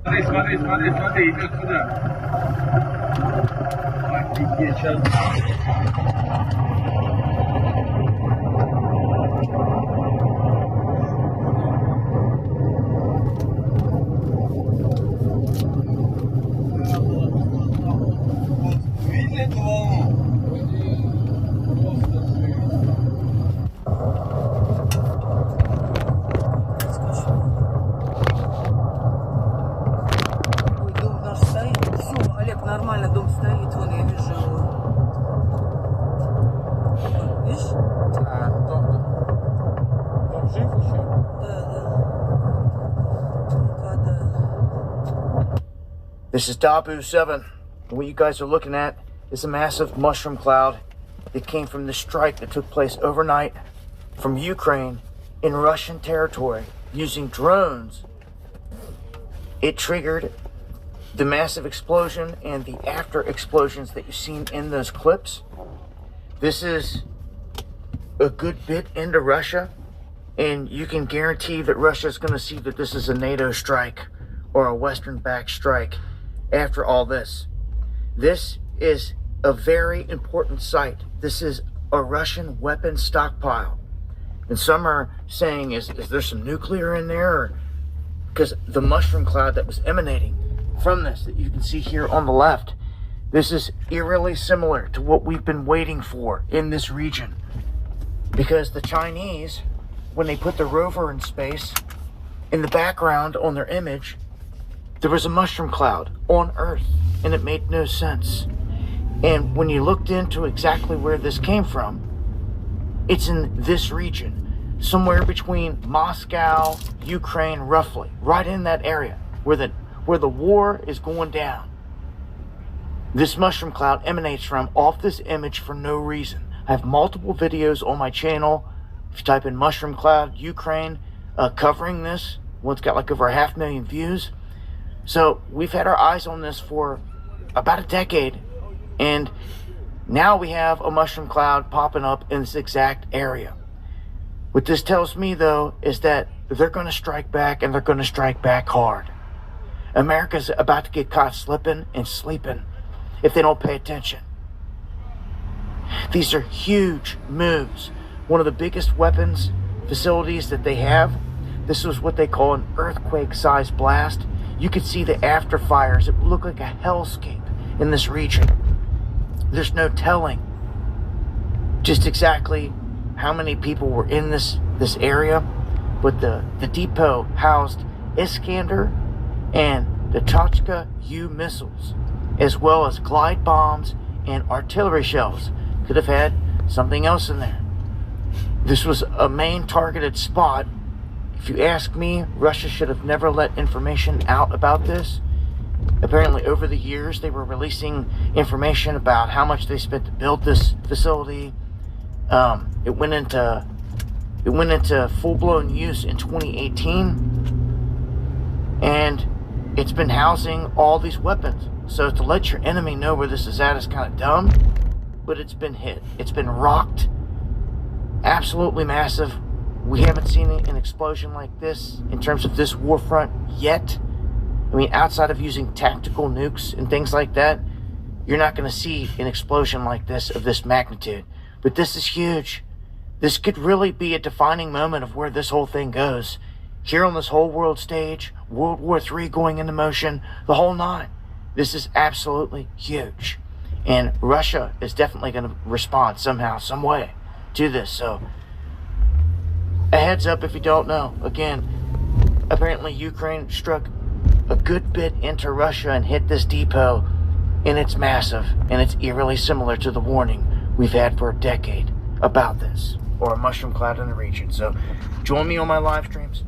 Смотри, смотри, смотри, идет сюда. Офигеть, сейчас. Видели эту волну? Ой, дом наш стоит. Все, Олег, нормально, дом стоит. Вон, я вижу его. Видишь? А, дом жив еще? Да. This is Dabu 7. What you guys are looking at is a massive mushroom cloud that came from the strike that took place overnight from Ukraine in Russian territory using drones. It triggered the massive explosion and the after explosions that you've seen in those clips. This is a good bit into Russia, and you can guarantee that Russia is going to see that this is a NATO strike or a Western-backed strike after all this. This is a very important site. This is a Russian weapon stockpile. And some are saying, is there some nuclear in there? Because the mushroom cloud that was emanating from this that you can see here on the left, this is eerily similar to what we've been waiting for in this region. Because the Chinese, when they put the rover in space, in the background on their image, there was a mushroom cloud on Earth, and it made no sense. And when you looked into exactly where this came from, it's in this region, somewhere between Moscow, Ukraine, roughly, right in that area where the war is going down. This mushroom cloud emanates from off this image for no reason. I have multiple videos on my channel. If you type in mushroom cloud Ukraine covering this, one's got like over 500,000 views. So we've had our eyes on this for about a decade, and now we have a mushroom cloud popping up in this exact area. What this tells me, though, is that they're going to strike back, and they're going to strike back hard. America's about to get caught slipping and sleeping if they don't pay attention. These are huge moves. One of the biggest weapons facilities that they have, this was what they call an earthquake-sized blast. You could see the after fires. It looked like a hellscape in this region. There's no telling just exactly how many people were in this area, but the depot housed Iskander and the Tochka U missiles, as well as glide bombs and artillery shells. Could have had something else in there. This was a main targeted spot. If you ask me, Russia should have never let information out about this. Apparently, over the years, they were releasing information about how much they spent to build this facility. It went into full-blown use in 2018, and it's been housing all these weapons. So to let your enemy know where this is at is kind of dumb, but it's been hit. It's been rocked. Absolutely massive. We haven't seen an explosion like this in terms of this war front yet. I mean, outside of using tactical nukes and things like that, you're not going to see an explosion like this of this magnitude. But this is huge. This could really be a defining moment of where this whole thing goes. Here on this whole world stage, World War III going into motion, the whole nine. This is absolutely huge. And Russia is definitely going to respond somehow, some way to this. So, a heads up if you don't know. Again, apparently Ukraine struck a good bit into Russia and hit this depot, and it's massive, and it's eerily similar to the warning we've had for a decade about this, or a mushroom cloud in the region. So, join me on my live streams.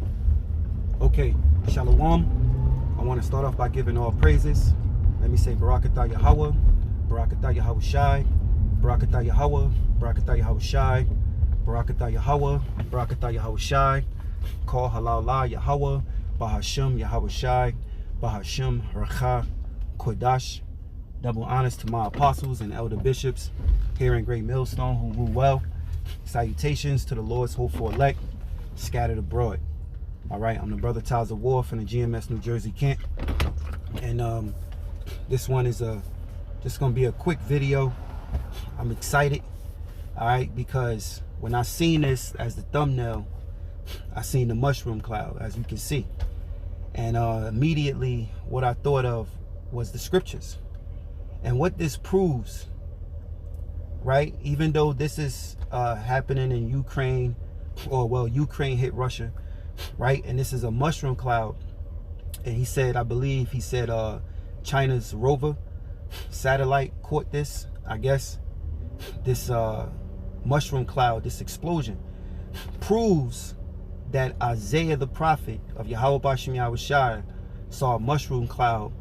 Okay, Shalom. I want to start off by giving all praises. Let me say Barakatah Yahweh, Barakatah Yahweh Shai, Barakatah Yahweh, Barakatah Yahweh Shai, Barakatah Yahweh, Barakatah Yahweh Shai, Call Halal La Yahweh, Bahashim Yahweh Shai, Bahashim Racha Kodash. Double honors to my apostles and elder bishops here in Great Millstone who rule well. Salutations to the Lord's hopeful elect scattered abroad. All right, I'm the brother Taza War from the GMS New Jersey camp. And this one is just gonna be a quick video. I'm excited, all right, because when I seen this as the thumbnail, I seen the mushroom cloud, as you can see. And immediately what I thought of was the scriptures. And what this proves, right, even though this is happening in Ukraine, or well, Ukraine hit Russia, right, and this is a mushroom cloud. And he said, I believe he said China's rover satellite caught this, I guess. This mushroom cloud, this explosion, proves that Isaiah the prophet of Yahweh Bashem Yahushai saw a mushroom cloud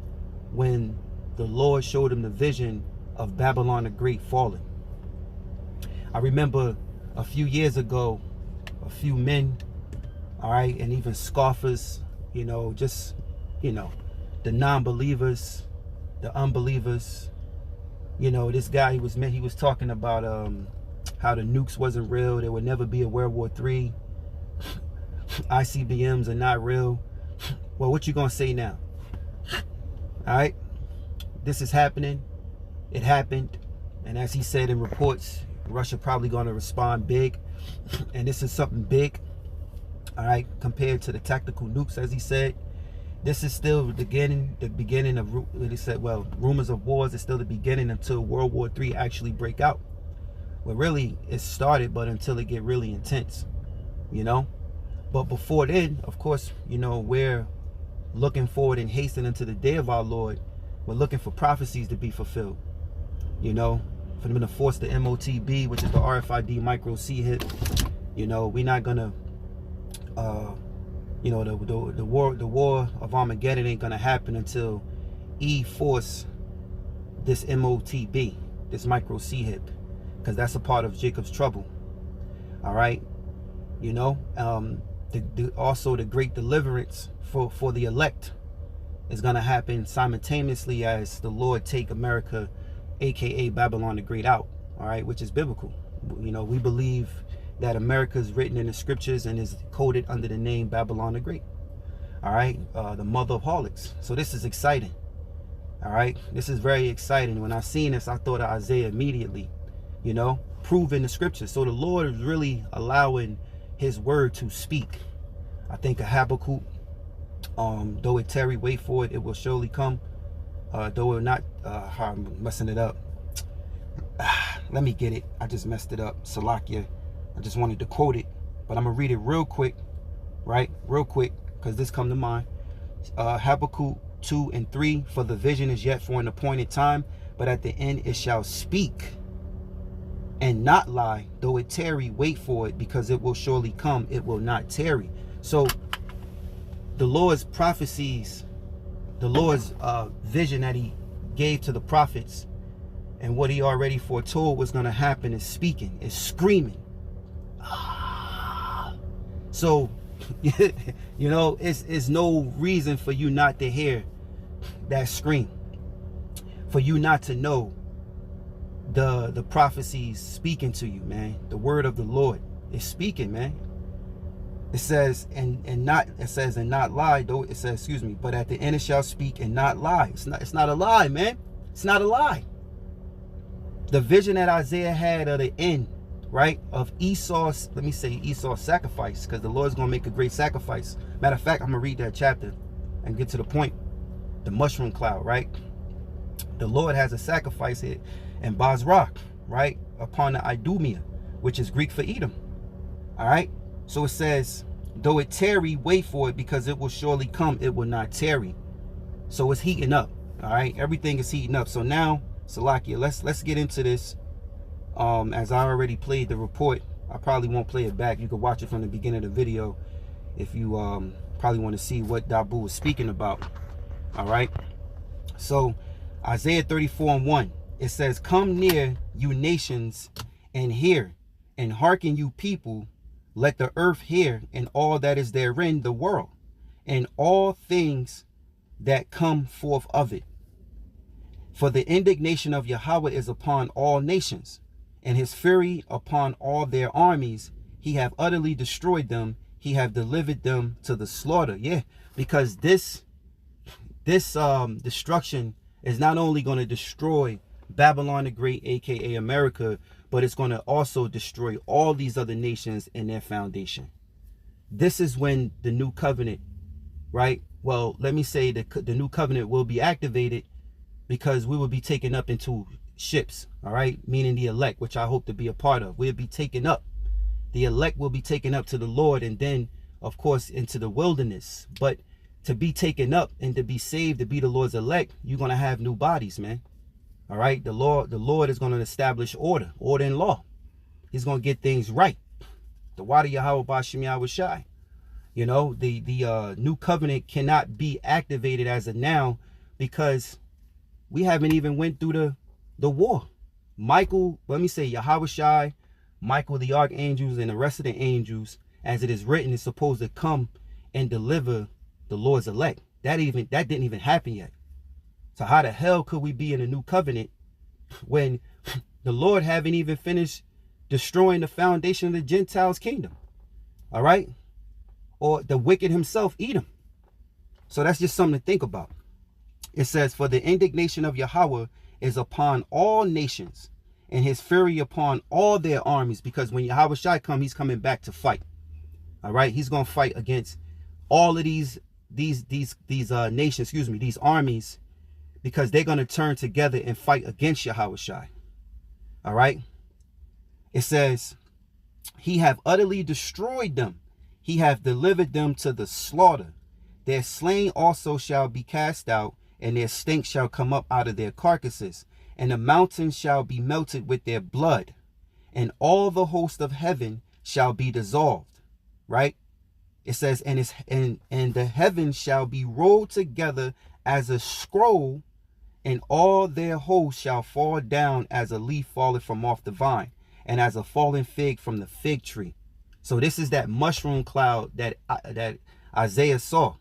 when the Lord showed him the vision of Babylon the Great falling. I remember a few years ago, a few men, all right, and even scoffers, you know, just, you know, the non-believers, the unbelievers, you know, this guy, he was talking about how the nukes wasn't real, there would never be a World War III, ICBMs are not real. Well, what you gonna say now? All right, this is happening. It happened, and as he said in reports, Russia probably gonna respond big, and this is something big, all right, compared to the tactical nukes, as he said. This is still the beginning of, he said, well, rumors of wars is still the beginning until World War III actually break out. Well, really, it started, but until it get really intense, you know. But before then, of course, you know, we're looking forward and hastening to the day of our Lord. We're looking for prophecies to be fulfilled, you know, for them to force the MOTB, which is the RFID micro C hit. You know, we're not gonna, you know, the war of Armageddon ain't gonna happen until force this MOTB, this micro C hit, because that's a part of Jacob's trouble. All right, you know, also the great deliverance for the elect is going to happen simultaneously as the Lord take America, aka Babylon the Great, out, all right, which is biblical. You know, we believe that America is written in the scriptures and is coded under the name Babylon the Great, all right, the mother of harlots. So this is exciting, all right, this is very exciting. When I seen this, I thought of Isaiah immediately, you know, proving the scriptures. So the Lord is really allowing his word to speak. I think of Habakkuk, though it tarry, wait for it, it will surely come. Though it not, I'm messing it up. Let me get it. I just messed it up. Salakia. I just wanted to quote it, but I'm gonna read it real quick, right? Real quick, because this come to mind. Habakkuk 2:3. For the vision is yet for an appointed time, but at the end it shall speak and not lie. Though it tarry, wait for it, because it will surely come, it will not tarry. So the Lord's prophecies, the Lord's vision that he gave to the prophets, and what he already foretold was going to happen, is speaking, is screaming. So you know, it's no reason for you not to hear that scream, for you not to know the prophecies speaking to you, man. The word of the Lord is speaking, man. It says and not lie, though it says, excuse me, but at the end it shall speak and not lie. It's not a lie, man. It's not a lie. The vision that Isaiah had of the end, right, of Esau's, let me say Esau's sacrifice, because the Lord's gonna make a great sacrifice. Matter of fact, I'm gonna read that chapter and get to the point. The mushroom cloud, right? The Lord has a sacrifice here in Basra, right, upon the Idumea, which is Greek for Edom. All right, so it says, though it tarry, wait for it, because it will surely come, it will not tarry. So it's heating up. All right, everything is heating up. So now, Salakia, let's get into this. As I already played the report, I probably won't play it back. You can watch it from the beginning of the video if you probably want to see what Dabu was speaking about. All right, so Isaiah 34:1, it says, come near, you nations, and hear, and hearken, you people. Let the earth hear, and all that is therein, the world, and all things that come forth of it. For the indignation of Yahweh is upon all nations, and his fury upon all their armies. He have utterly destroyed them. He have delivered them to the slaughter. Yeah, because this this destruction is not only going to destroy Babylon the Great, aka America, but it's going to also destroy all these other nations and their foundation. This is when the new covenant, right? Well, let me say that the new covenant will be activated, because we will be taken up into ships, all right? Meaning the elect, which I hope to be a part of. We'll be taken up. The elect will be taken up to the Lord, and then, of course, into the wilderness. But to be taken up and to be saved, to be the Lord's elect, you're going to have new bodies, man. All right? The Lord is going to establish order and law. He's going to get things right. The water Yahweh Bashim Yahweh Shai. You know, the new covenant cannot be activated as of now, because we haven't even went through the war. Michael, let me say Yahweh Shai, Michael the archangels, and the rest of the angels, as it is written, is supposed to come and deliver the Lord's elect. That didn't even happen yet. So how the hell could we be in a new covenant when the Lord haven't even finished destroying the foundation of the Gentiles' kingdom? All right? Or the wicked himself, Edom. So that's just something to think about. It says, for the indignation of Yahweh is upon all nations, and his fury upon all their armies, because when Yahweh Shai come, he's coming back to fight. All right, he's going to fight against all of these nations, excuse me, these armies, because they're going to turn together and fight against Yahweh Shai. All right, it says, he have utterly destroyed them, he have delivered them to the slaughter. Their slain also shall be cast out, and their stink shall come up out of their carcasses, and the mountains shall be melted with their blood, and all the host of heaven shall be dissolved. Right? It says, and the heavens shall be rolled together as a scroll, and all their hosts shall fall down as a leaf falleth from off the vine, and as a fallen fig from the fig tree. So this is that mushroom cloud that Isaiah saw.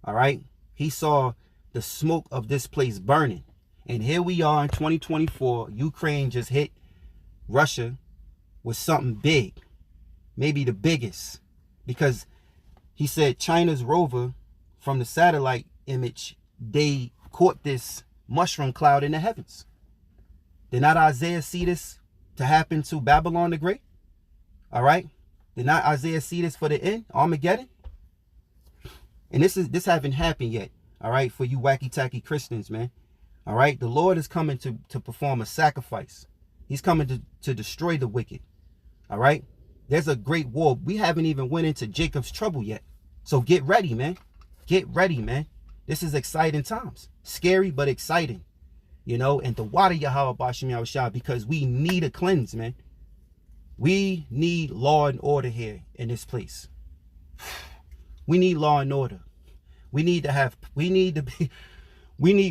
All right? He saw the smoke of this place burning. And here we are in 2024. Ukraine just hit Russia with something big. Maybe the biggest. Because he said China's rover, from the satellite image, they caught this mushroom cloud in the heavens. Did not Isaiah see this to happen to Babylon the Great? All right? Did not Isaiah see this for the end? Armageddon? And this haven't happened yet. All right? For you wacky-tacky Christians, man. All right? The Lord is coming to perform a sacrifice. He's coming to destroy the wicked. All right? There's a great war. We haven't even went into Jacob's trouble yet. So get ready, man. Get ready, man. This is exciting times. Scary, but exciting. You know, and the water Yahweh Bashim Yahweh Shai, because we need a cleanse, man. We need law and order here in this place. We need law and order. We need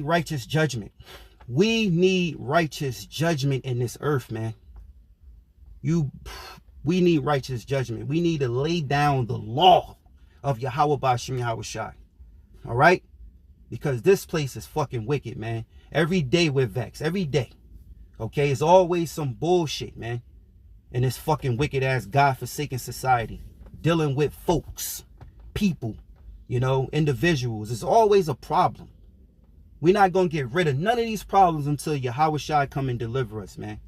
righteous judgment. We need righteous judgment in this earth, man. We need righteous judgment. We need to lay down the law of Yahweh Bashim Yahweh Shai. All right? Because this place is fucking wicked, man. Every day we're vexed. Every day. Okay? It's always some bullshit, man. In this fucking wicked ass God-forsaken society. Dealing with folks. People. You know, individuals. It's always a problem. We're not going to get rid of none of these problems until Yahweh Shai come and deliver us, man.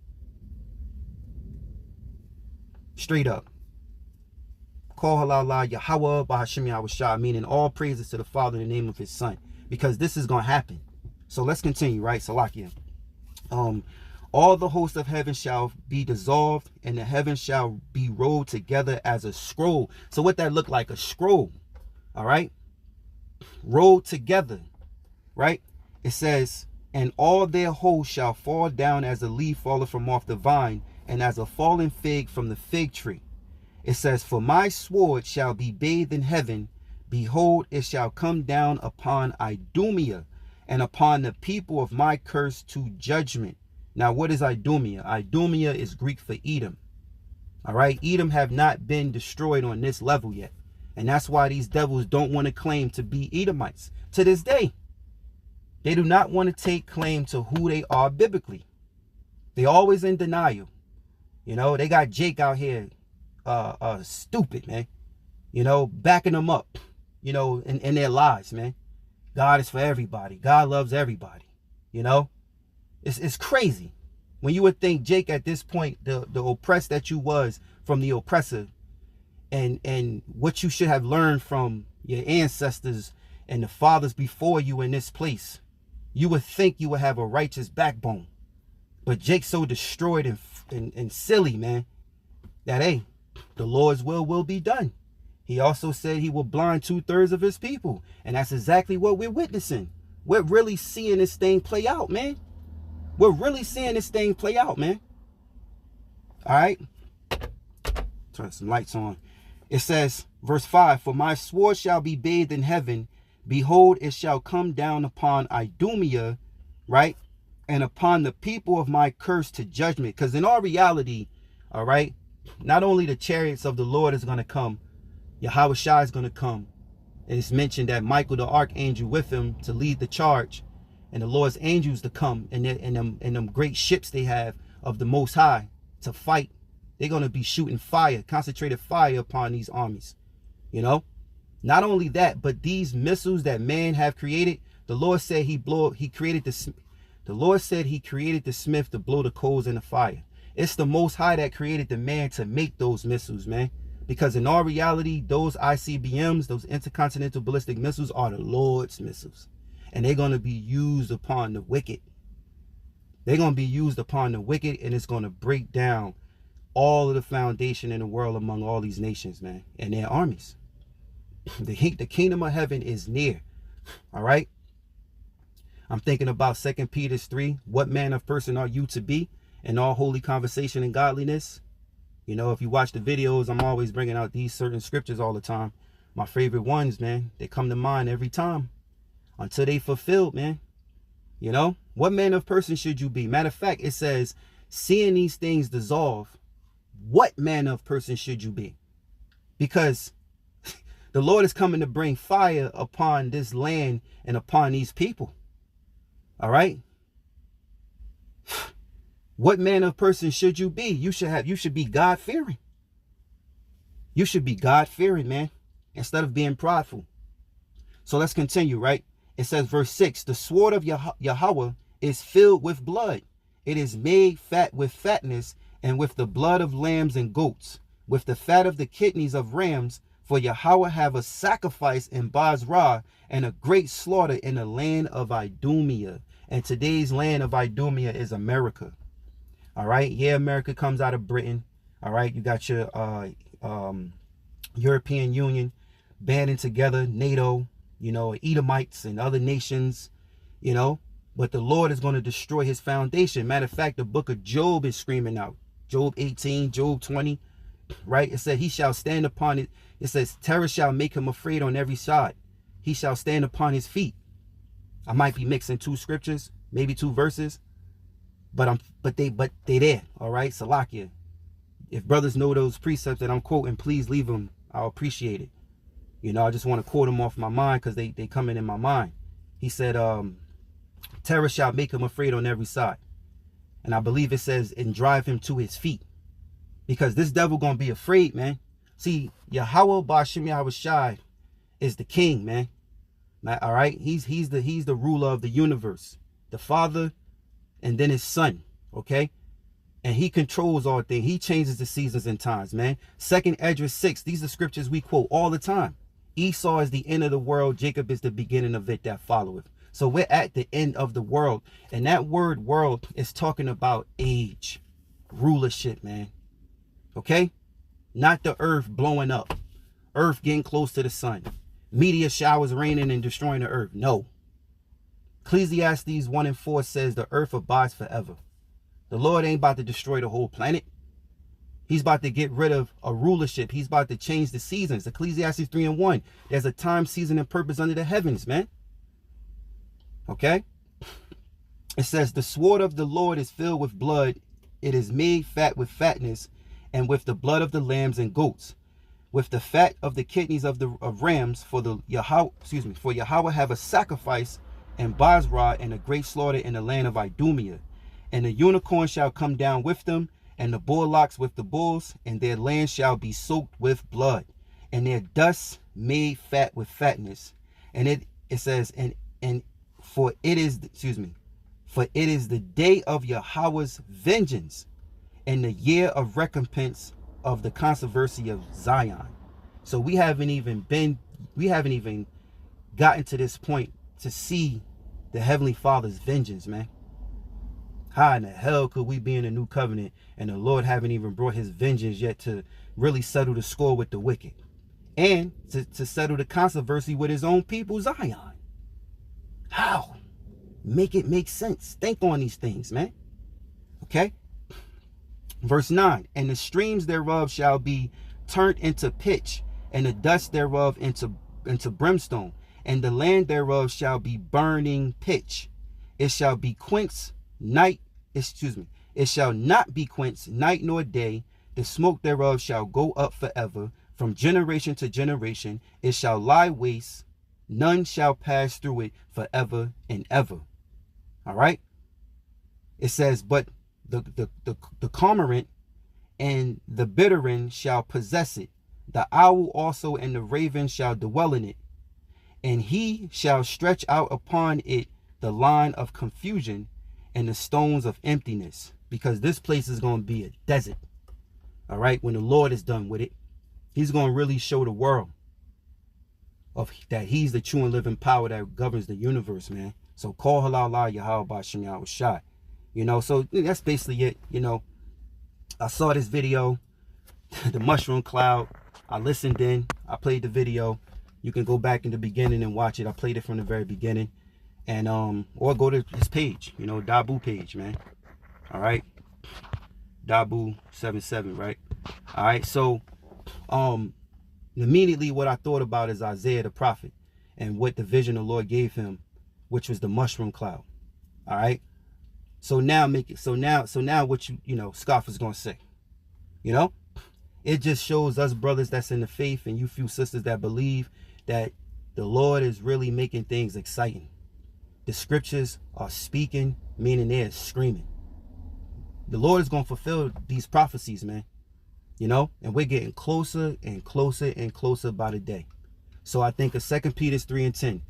Straight up. Call halal Yahweh Bahashim Yahweh Shai, meaning all praises to the Father in the name of his Son. Because this is going to happen. So let's continue, right? Salakia. All the hosts of heaven shall be dissolved, and the heavens shall be rolled together as a scroll. So what that look like? A scroll. All right? Rolled together. Right? It says, and all their hosts shall fall down as a leaf falleth from off the vine, and as a fallen fig from the fig tree. It says, for my sword shall be bathed in heaven. Behold, it shall come down upon Idumea, and upon the people of my curse to judgment. Now, what is Idumea? Idumea is Greek for Edom. All right? Edom have not been destroyed on this level yet. And that's why these devils don't want to claim to be Edomites. To this day, they do not want to take claim to who they are biblically. They always in denial. You know, they got Jake out here stupid, man. You know, backing them up, you know, in their lies, man. God is for everybody. God loves everybody. You know, it's crazy. When you would think, Jake, at this point, the oppressed that you was from the oppressor, and what you should have learned from your ancestors and the fathers before you in this place, you would think you would have a righteous backbone. But Jake's so destroyed and silly, man, that, hey, the Lord's will be done. He also said he will blind 2/3 of his people. And that's exactly what we're witnessing. We're really seeing this thing play out, man. We're really seeing this thing play out, man. All right. Turn some lights on. It says, verse 5, for my sword shall be bathed in heaven. Behold, it shall come down upon Idumea, right? And upon the people of my curse to judgment. Because in all reality, all right, not only the chariots of the Lord is going to come, Yahweh Shai is going to come. And it's mentioned that Michael the archangel with him to lead the charge, and the Lord's angels to come in them great ships they have of the Most High to fight. They're going to be shooting fire, concentrated fire upon these armies. You know, not only that, but these missiles that man have created, the Lord said he created the smith to blow the coals in the fire. It's the Most High that created the man to make those missiles, man. Because in all reality, those ICBMs, those intercontinental ballistic missiles, are the Lord's missiles. And they're going to be used upon the wicked. They're going to be used upon the wicked, and it's going to break down all of the foundation in the world among all these nations, man, and their armies. The kingdom of heaven is near. All right. I'm thinking about 2 Peter 3. What manner of person are you to be in all holy conversation and godliness? You know, if you watch the videos, I'm always bringing out these certain scriptures all the time. My favorite ones, man, they come to mind every time until they fulfilled, man. You know, what manner of person should you be? Matter of fact, it says, seeing these things dissolve, what manner of person should you be? Because the Lord is coming to bring fire upon this land and upon these people. All right. What manner of person should you be? You should be God-fearing. You should be God-fearing, man, instead of being prideful. So let's continue, right? It says, verse 6, the sword of Yahweh is filled with blood. It is made fat with fatness, and with the blood of lambs and goats, with the fat of the kidneys of rams. For Yahweh have a sacrifice in Basra, and a great slaughter in the land of Idumea. And today's land of Idumea is America. All right. Yeah, America comes out of Britain. All right. You got your European Union banding together, NATO, you know, Edomites and other nations, you know. But the Lord is going to destroy his foundation. Matter of fact, the book of Job is screaming out. Job 18, Job 20. Right. It said he shall stand upon it. It says terror shall make him afraid on every side. He shall stand upon his feet. I might be mixing two scriptures, maybe two verses. But they there, all right, Salakia. If brothers know those precepts that I'm quoting, please leave them. I'll appreciate it. You know, I just want to quote them off my mind because they come in my mind. He said, terror shall make him afraid on every side. And I believe it says, and drive him to his feet. Because this devil gonna be afraid, man. See, Yahweh Ba'Shem Yahweh Shai is the king, man. All right, he's the ruler of the universe, the Father, and then his Son, okay? And he controls all things. He changes the seasons and times, man. 2 Esdras 6, these are scriptures we quote all the time. Esau is the end of the world. Jacob is the beginning of it that followeth. So we're at the end of the world. And that word world is talking about age, rulership, man. Okay? Not the earth blowing up. Earth getting close to the sun. Meteor showers raining and destroying the earth. No. Ecclesiastes 1 and 4 says the earth abides forever. The Lord ain't about to destroy the whole planet. He's about to get rid of a rulership. He's about to change the seasons. Ecclesiastes 3 and 1. There's a time, season, and purpose under the heavens, man. Okay? It says, the sword of the Lord is filled with blood. It is made fat with fatness, and with the blood of the lambs and goats, with the fat of the kidneys of rams. For Yahweh have a sacrifice in Basra, and a great slaughter in the land of Idumea. And the unicorn shall come down with them, and the bullocks with the bulls, and their land shall be soaked with blood, and their dust made fat with fatness. And It says, and for it is, for it is the day of Yahweh's vengeance and the year of recompense of the controversy of Zion. So we haven't even gotten to this point to see the Heavenly Father's vengeance, man. How in the hell could we be in a new covenant and the Lord haven't even brought his vengeance yet to really settle the score with the wicked and to settle the controversy with his own people, Zion? How? Make it make sense. Think on these things, man. Okay? Verse 9, and the streams thereof shall be turned into pitch, and the dust thereof into brimstone, and the land thereof shall be burning pitch. It shall be quenched night, it shall not be quenched night nor day. The smoke thereof shall go up forever, from generation to generation. It shall lie waste, none shall pass through it forever and ever. All right. It says, but the cormorant and the bitterman shall possess it. The owl also and the raven shall dwell in it. And he shall stretch out upon it the line of confusion and the stones of emptiness, because this place is going to be a desert. All right. When the Lord is done with it, he's going to really show the world that he's the true and living power that governs the universe, man. So call halal Yahweh Ba'Shem Yahweh Shai. You know, so that's basically it. You know, I saw this video, the mushroom cloud. I listened in. I played the video. You can go back in the beginning and watch it. I played it from the very beginning. And or go to his page, you know, Dabu page, man. All right. Dabu77, right? All right. So immediately what I thought about is Isaiah the prophet and what the vision the Lord gave him, which was the mushroom cloud. All right. So now what you know, scoffers gonna say, you know, it just shows us brothers that's in the faith and you few sisters that believe that the Lord is really making things exciting. The scriptures are speaking, meaning they're screaming. The Lord is going to fulfill these prophecies, man. You know, and we're getting closer and closer and closer by the day. So I think of 2 Peter 3:10,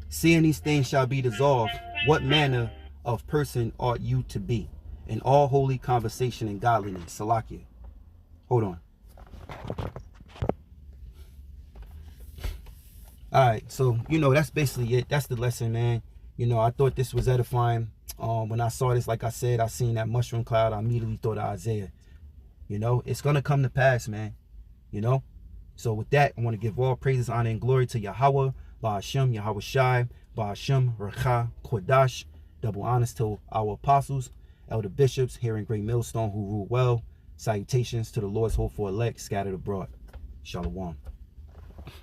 seeing these things shall be dissolved, what manner of person ought you to be in all holy conversation and godliness? Salakia. Hold on. All right, so, you know, that's basically it. That's the lesson, man. You know, I thought this was edifying. When I saw this, like I said, I seen that mushroom cloud. I immediately thought of Isaiah. You know, it's going to come to pass, man. You know? So with that, I want to give all praises, honor, and glory to Yahweh, Ba'Shem, Yahweh Shai, Ba'Shem, Recha, Kodash. Double honors to our apostles, elder bishops here in Great Millstone who rule well. Salutations to the Lord's hopeful elect scattered abroad. Shalom.